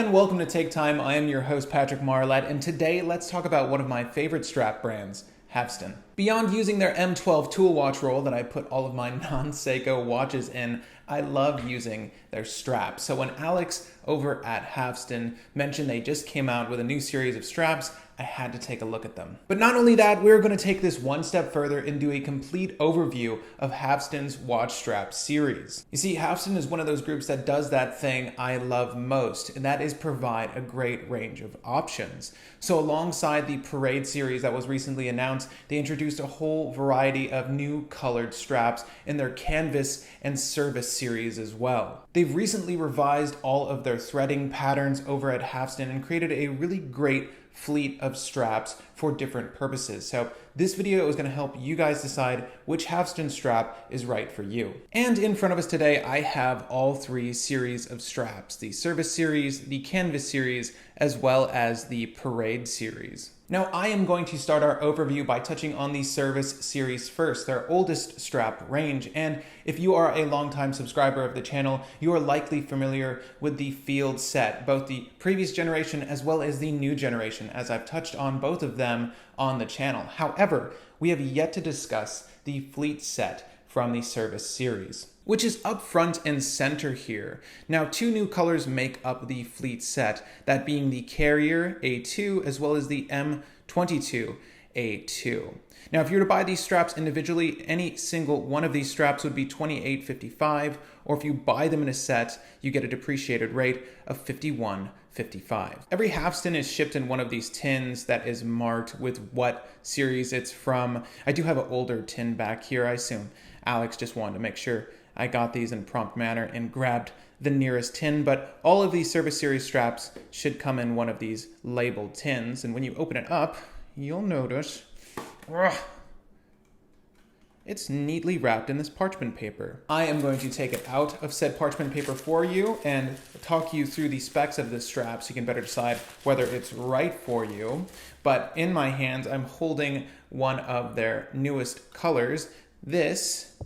and welcome to Take Time. I am your host, Patrick Marlett, and today let's talk about one of my favorite strap brands, Haveston. Beyond using their M12 tool watch roll that I put all of my non-Seiko watches in, I love using their straps. So when Alex over at Haveston mentioned they just came out with a new series of straps, I had to take a look at them. But not only that, we're going to take this one step further and do a complete overview of Haveston's watch strap series. You see, Haveston is one of those groups that does that thing I love most, and that is provide a great range of options. So alongside the Parade series that was recently announced, they introduced a whole variety of new colored straps in their Canvas and Service series as well. They've recently revised all of their threading patterns over at Haveston and created a really great fleet of straps for different purposes. So this video is going to help you guys decide which Haveston strap is right for you. And in front of us today, I have all three series of straps: the Service series, the Canvas series, as well as the Parade series. Now, I am going to start our overview by touching on the Service series first, their oldest strap range. And if you are a longtime subscriber of the channel, you are likely familiar with the Field set, both the previous generation as well as the new generation, as I've touched on both of them on the channel. However, we have yet to discuss the Fleet set from the Service series, which is up front and center here. Now, two new colors make up the Fleet set, that being the Carrier A2 as well as the M22 A2. Now, if you were to buy these straps individually, any single one of these straps would be $28.55, or if you buy them in a set, you get a depreciated rate of $51.55. Every Haveston is shipped in one of these tins that is marked with what series it's from. I do have an older tin back here. I assume Alex just wanted to make sure I got these in a prompt manner and grabbed the nearest tin, but all of these Service series straps should come in one of these labeled tins, and when you open it up, you'll notice it's neatly wrapped in this parchment paper. I am going to take it out of said parchment paper for you and talk you through the specs of this strap so you can better decide whether it's right for you. But in my hands, I'm holding one of their newest colors. This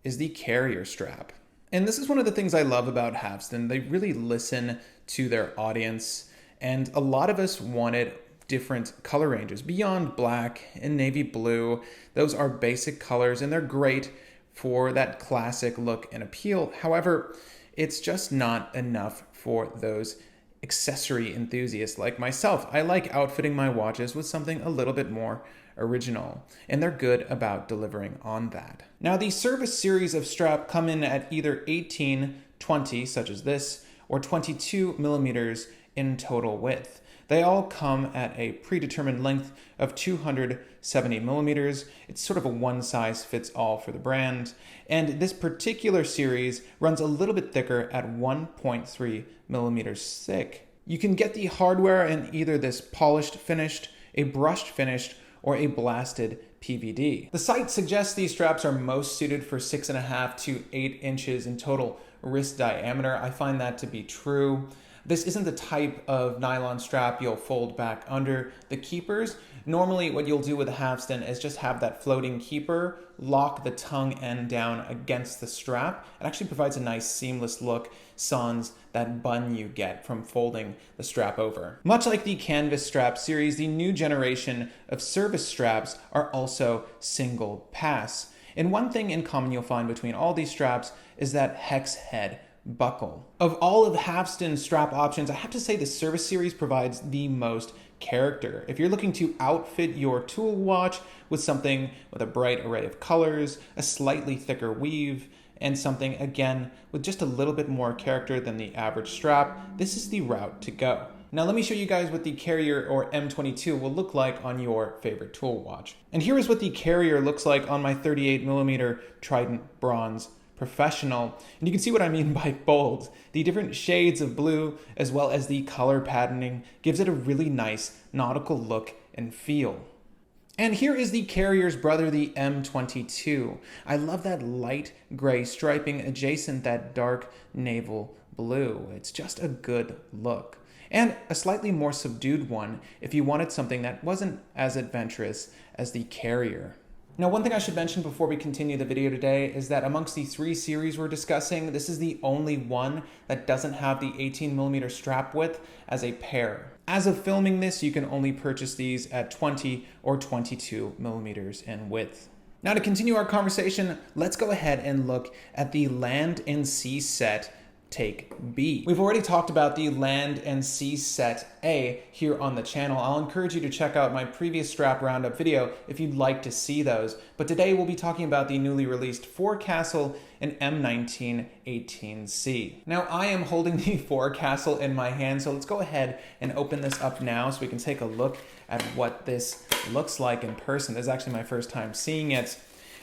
is the Carrier strap. And this is one of the things I love about Haveston. They really listen to their audience, and a lot of us wanted different color ranges beyond black and navy blue. Those are basic colors and they're great for that classic look and appeal. However, it's just not enough for those accessory enthusiasts like myself. I like outfitting my watches with something a little bit more original, and they're good about delivering on that. Now, the Service series of strap come in at either 18, 20, such as this, or 22 millimeters in total width. They all come at a predetermined length of 270 millimeters. It's sort of a one-size-fits-all for the brand. And this particular series runs a little bit thicker at 1.3 millimeters thick. You can get the hardware in either this polished finished, a brushed finished, or a blasted PVD. The site suggests these straps are most suited for 6.5 to 8 inches in total wrist diameter. I find that to be true. This isn't the type of nylon strap you'll fold back under the keepers. Normally what you'll do with a Haveston is just have that floating keeper, lock the tongue end down against the strap. It actually provides a nice seamless look, sans that bun you get from folding the strap over. Much like the Canvas strap series, the new generation of Service straps are also single pass. And one thing in common you'll find between all these straps is that hex head buckle. Of all of Haveston's strap options, I have to say the Service series provides the most character. If you're looking to outfit your tool watch with something with a bright array of colors, a slightly thicker weave, and something, again, with just a little bit more character than the average strap, this is the route to go. Now let me show you guys what the Carrier or M22 will look like on your favorite tool watch. And here is what the Carrier looks like on my 38mm Trident Bronze Professional. And you can see what I mean by bold. The different shades of blue as well as the color patterning gives it a really nice nautical look and feel. And here is the Carrier's brother, the M22. I love that light gray striping adjacent that dark naval blue. It's just a good look. And a slightly more subdued one if you wanted something that wasn't as adventurous as the Carrier. Now, one thing I should mention before we continue the video today is that amongst the 3 series we're discussing, this is the only one that doesn't have the 18mm strap width as a pair. As of filming this, you can only purchase these at 20 or 22mm in width. Now, to continue our conversation, let's go ahead and look at the Land and Sea set Take B. We've already talked about the Land and Sea Set A here on the channel. I'll encourage you to check out my previous strap roundup video if you'd like to see those. But today we'll be talking about the newly released Forecastle and M19 18C. Now, I am holding the Forecastle in my hand, so let's go ahead and open this up now so we can take a look at what this looks like in person. This is actually my first time seeing it.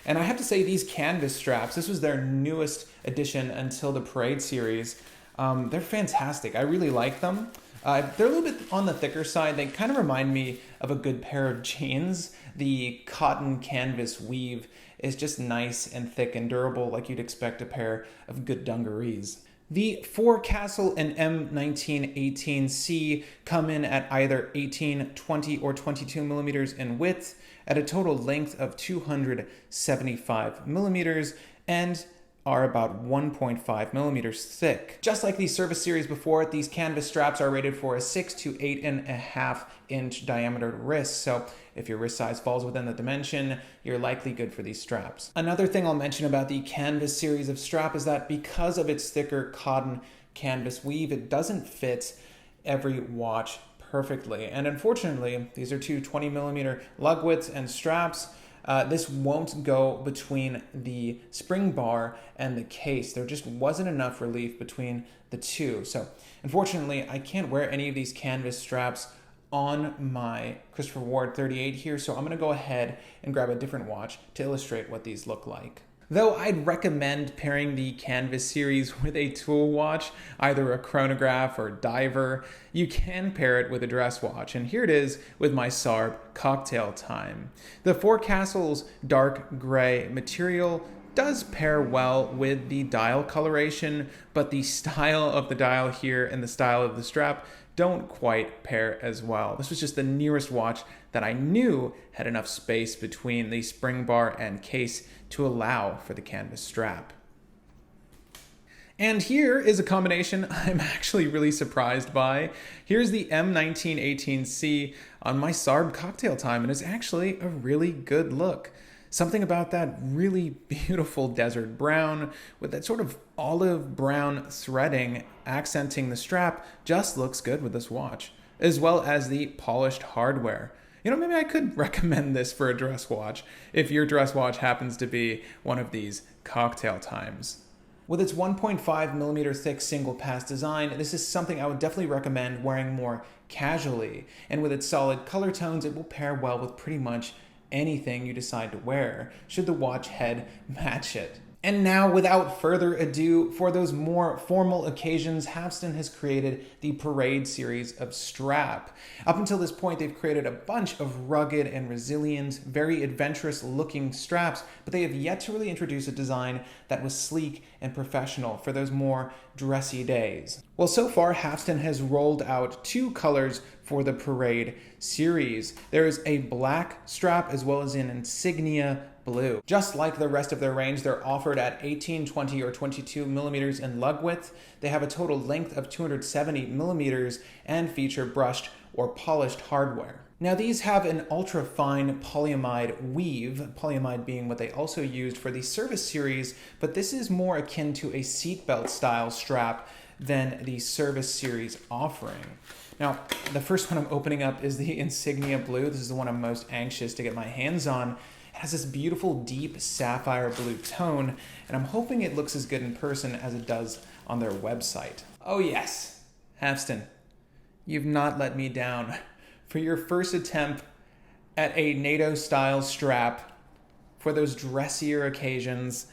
And I have to say, these canvas straps, this was their newest addition until the Parade series. They're fantastic. I really like them. They're a little bit on the thicker side. They kind of remind me of a good pair of jeans. The cotton canvas weave is just nice and thick and durable, like you'd expect a pair of good dungarees. The Forecastle and M19 18C come in at either 18, 20, or 22mm in width, at a total length of 275mm, and are about 1.5mm thick. Just like the Service series before, these canvas straps are rated for a 6 to 8.5 inch diameter wrist, so if your wrist size falls within the dimension, you're likely good for these straps. Another thing I'll mention about the canvas series of strap is that because of its thicker cotton canvas weave, it doesn't fit every watch perfectly. And unfortunately, these are two 20mm lug widths and straps. This won't go between the spring bar and the case. There just wasn't enough relief between the two. So unfortunately, I can't wear any of these canvas straps on my Christopher Ward 38 here, so I'm gonna go ahead and grab a different watch to illustrate what these look like. Though I'd recommend pairing the Canvas series with a tool watch, either a chronograph or diver, you can pair it with a dress watch. And here it is with my Sarb Cocktail Time. The Forecastle's dark gray material does pair well with the dial coloration, but the style of the dial here and the style of the strap don't quite pair as well. This was just the nearest watch that I knew had enough space between the spring bar and case to allow for the canvas strap. And here is a combination I'm actually really surprised by. Here's the M19 18C on my Sarb Cocktail Time, and it's actually a really good look. Something about that really beautiful desert brown with that sort of olive brown threading accenting the strap just looks good with this watch, as well as the polished hardware. You know, maybe I could recommend this for a dress watch if your dress watch happens to be one of these Cocktail Times. With its 1.5mm thick single pass design, this is something I would definitely recommend wearing more casually. And with its solid color tones, it will pair well with pretty much anything you decide to wear, should the watch head match it. And now, without further ado, for those more formal occasions, Haveston has created the Parade series of strap. Up until this point, they've created a bunch of rugged and resilient, very adventurous looking straps, but they have yet to really introduce a design that was sleek and professional for those more dressy days. Well, so far, Haveston has rolled out 2 colors for the Parade series. There is a black strap as well as an insignia blue. Just like the rest of their range, they're offered at 18, 20, or 22mm in lug width. They have a total length of 270mm and feature brushed or polished hardware. Now, these have an ultra-fine polyamide weave, polyamide being what they also used for the Service series, but this is more akin to a seatbelt style strap than the Service series offering. Now, the first one I'm opening up is the Insignia Blue. This is the one I'm most anxious to get my hands on. It has this beautiful deep sapphire blue tone, and I'm hoping it looks as good in person as it does on their website. Oh yes, Haveston, you've not let me down. For your first attempt at a NATO-style strap for those dressier occasions,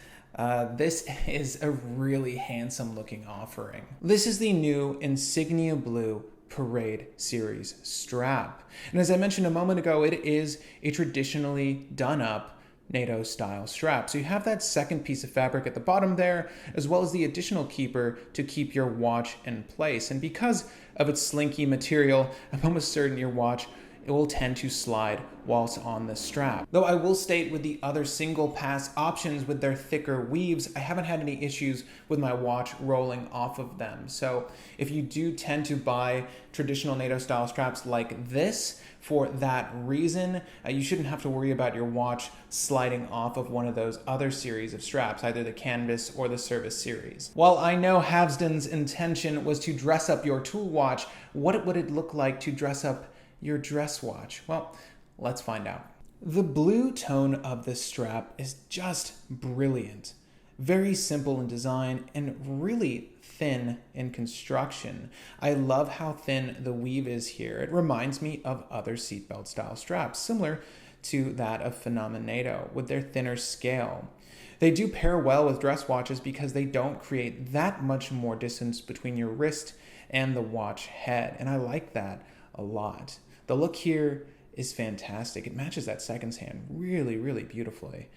this is a really handsome looking offering. This is the new Insignia Blue Parade series strap. And as I mentioned a moment ago, it is a traditionally done up NATO style strap. So you have that second piece of fabric at the bottom there, as well as the additional keeper to keep your watch in place. And because of its slinky material, I'm almost certain your watch it will tend to slide whilst on the strap. Though I will state with the other single pass options with their thicker weaves, I haven't had any issues with my watch rolling off of them. So if you do tend to buy traditional NATO style straps like this for that reason, you shouldn't have to worry about your watch sliding off of one of those other series of straps, either the Canvas or the Service series. While I know Haveston's intention was to dress up your tool watch, what would it look like to dress up your dress watch? Well, let's find out. The blue tone of this strap is just brilliant. Very simple in design and really thin in construction. I love how thin the weave is here. It reminds me of other seatbelt style straps, similar to that of Phenomen NATO with their thinner scale. They do pair well with dress watches because they don't create that much more distance between your wrist and the watch head, and I like that a lot. The look here is fantastic. It matches that seconds hand really, really beautifully.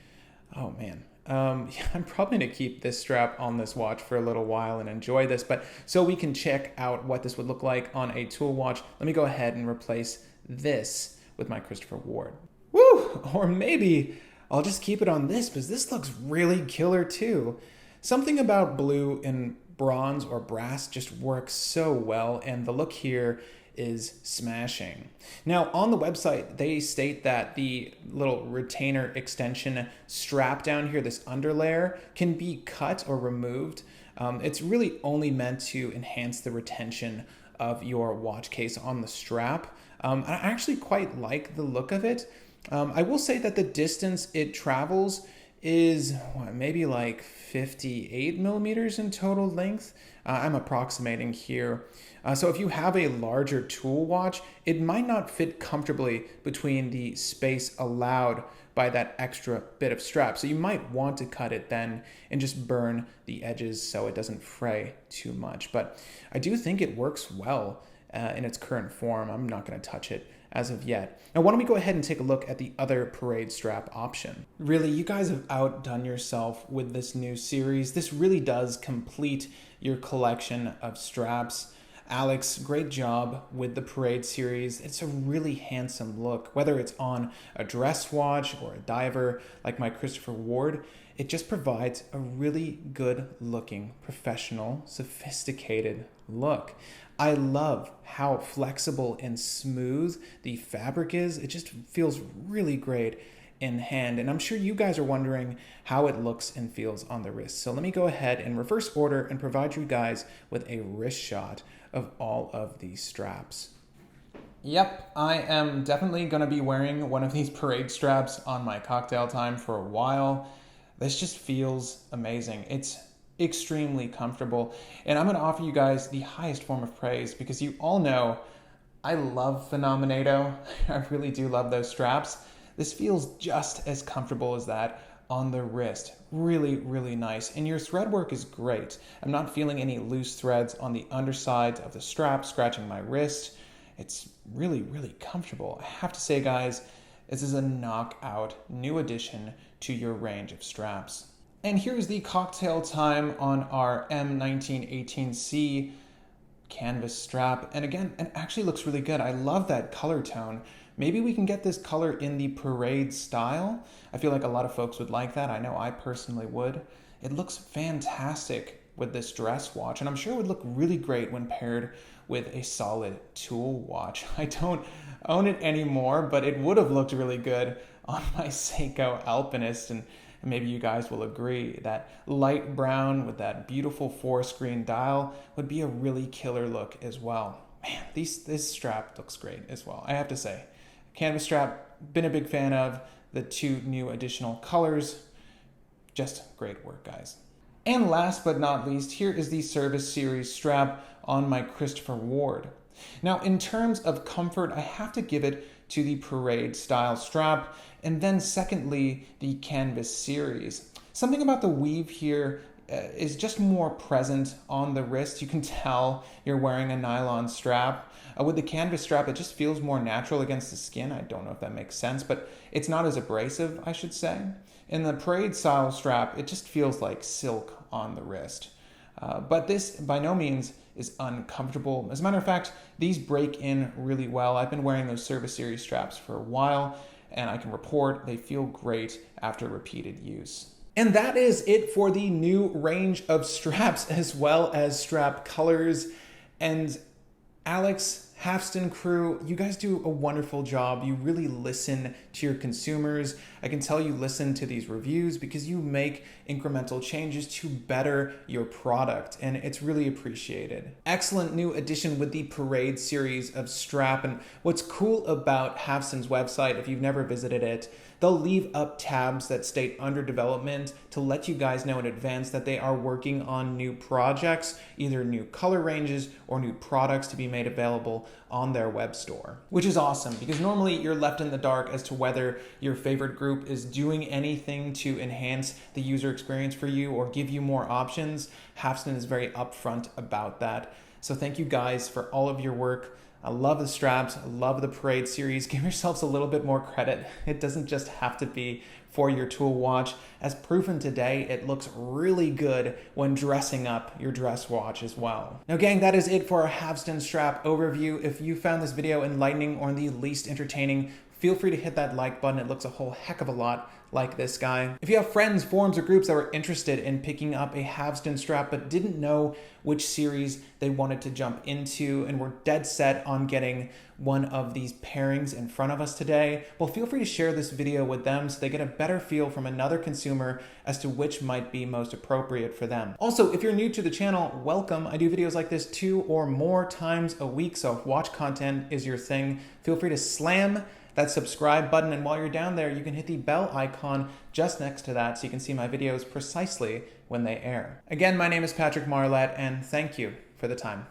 Oh man. I'm probably going to keep this strap on this watch for a little while and enjoy this, but so we can check out what this would look like on a tool watch, let me go ahead and replace this with my Christopher Ward. Woo! Or maybe I'll just keep it on this because this looks really killer too. Something about blue and bronze or brass just works so well, and the look here is smashing. Now, on the website, they state that the little retainer extension strap down here, this underlayer, can be cut or removed. It's really only meant to enhance the retention of your watch case on the strap. I actually quite like the look of it. I will say that the distance it travels is maybe like 58 millimeters in total length. I'm approximating here. So if you have a larger tool watch, it might not fit comfortably between the space allowed by that extra bit of strap. So you might want to cut it then and just burn the edges so it doesn't fray too much. But I do think it works well in its current form. I'm not going to touch it as of yet. Now, why don't we go ahead and take a look at the other parade strap option? Really, you guys have outdone yourself with this new series. This really does complete your collection of straps. Alex, great job with the parade series. It's a really handsome look, whether it's on a dress watch or a diver like my Christopher Ward. It just provides a really good looking, professional, sophisticated look. I love how flexible and smooth the fabric is. It just feels really great in hand. And I'm sure you guys are wondering how it looks and feels on the wrist. So let me go ahead and reverse order and provide you guys with a wrist shot of all of these straps. Yep, I am definitely going to be wearing one of these parade straps on my cocktail time for a while. This just feels amazing. It's extremely comfortable, and I'm going to offer you guys the highest form of praise because you all know I love Phenomen NATO. I really do love those straps. This feels just as comfortable as that on the wrist. Really, really nice. And your thread work is great. I'm not feeling any loose threads on the underside of the strap scratching my wrist. It's really, really comfortable. I have to say, guys, this is a knockout new addition to your range of straps. And here's the cocktail time on our M1918C canvas strap. And again, it actually looks really good. I love that color tone. Maybe we can get this color in the parade style. I feel like a lot of folks would like that. I know I personally would. It looks fantastic with this dress watch, and I'm sure it would look really great when paired with a solid tool watch. I don't own it anymore, but it would have looked really good on my Seiko Alpinist, and maybe you guys will agree that light brown with that beautiful 4-screen dial would be a really killer look as well. Man, this strap looks great as well, I have to say. Canvas strap, been a big fan of. The 2 new additional colors, just great work, guys. And last but not least, here is the Service Series strap on my Christopher Ward. Now, in terms of comfort, I have to give it to the Parade style strap, and then secondly, the Canvas Series. Something about the weave here is just more present on the wrist. You can tell you're wearing a nylon strap. With the canvas strap, it just feels more natural against the skin. I don't know if that makes sense, but it's not as abrasive, I should say. In the Parade style strap, it just feels like silk on the wrist. But this, by no means, is uncomfortable. As a matter of fact, these break in really well. I've been wearing those Service Series straps for a while, and I can report they feel great after repeated use. And that is it for the new range of straps, as well as strap colors. And Alex, Haveston crew, you guys do a wonderful job. You really listen to your consumers. I can tell you listen to these reviews because you make incremental changes to better your product, and it's really appreciated. Excellent new addition with the Parade series of strap. And what's cool about Haveston's website, if you've never visited it, they'll leave up tabs that state under development to let you guys know in advance that they are working on new projects, either new color ranges or new products to be made available on their web store. Which is awesome because normally you're left in the dark as to whether your favorite group is doing anything to enhance the user experience for you or give you more options. Haveston is very upfront about that. So thank you guys for all of your work. I love the straps, I love the Parade series. Give yourselves a little bit more credit. It doesn't just have to be for your tool watch. As proven today, it looks really good when dressing up your dress watch as well. Now gang, that is it for our Haveston strap overview. If you found this video enlightening or the least entertaining, feel free to hit that like button. It looks a whole heck of a lot like this guy. If you have friends, forums, or groups that were interested in picking up a Haveston strap but didn't know which series they wanted to jump into and were dead set on getting one of these pairings in front of us today, well, feel free to share this video with them so they get a better feel from another consumer as to which might be most appropriate for them. Also, if you're new to the channel, welcome. I do videos like this 2 or more times a week, so if watch content is your thing, feel free to slam that subscribe button, and while you're down there, you can hit the bell icon just next to that so you can see my videos precisely when they air. Again, my name is Patrick Marlett, and thank you for the time.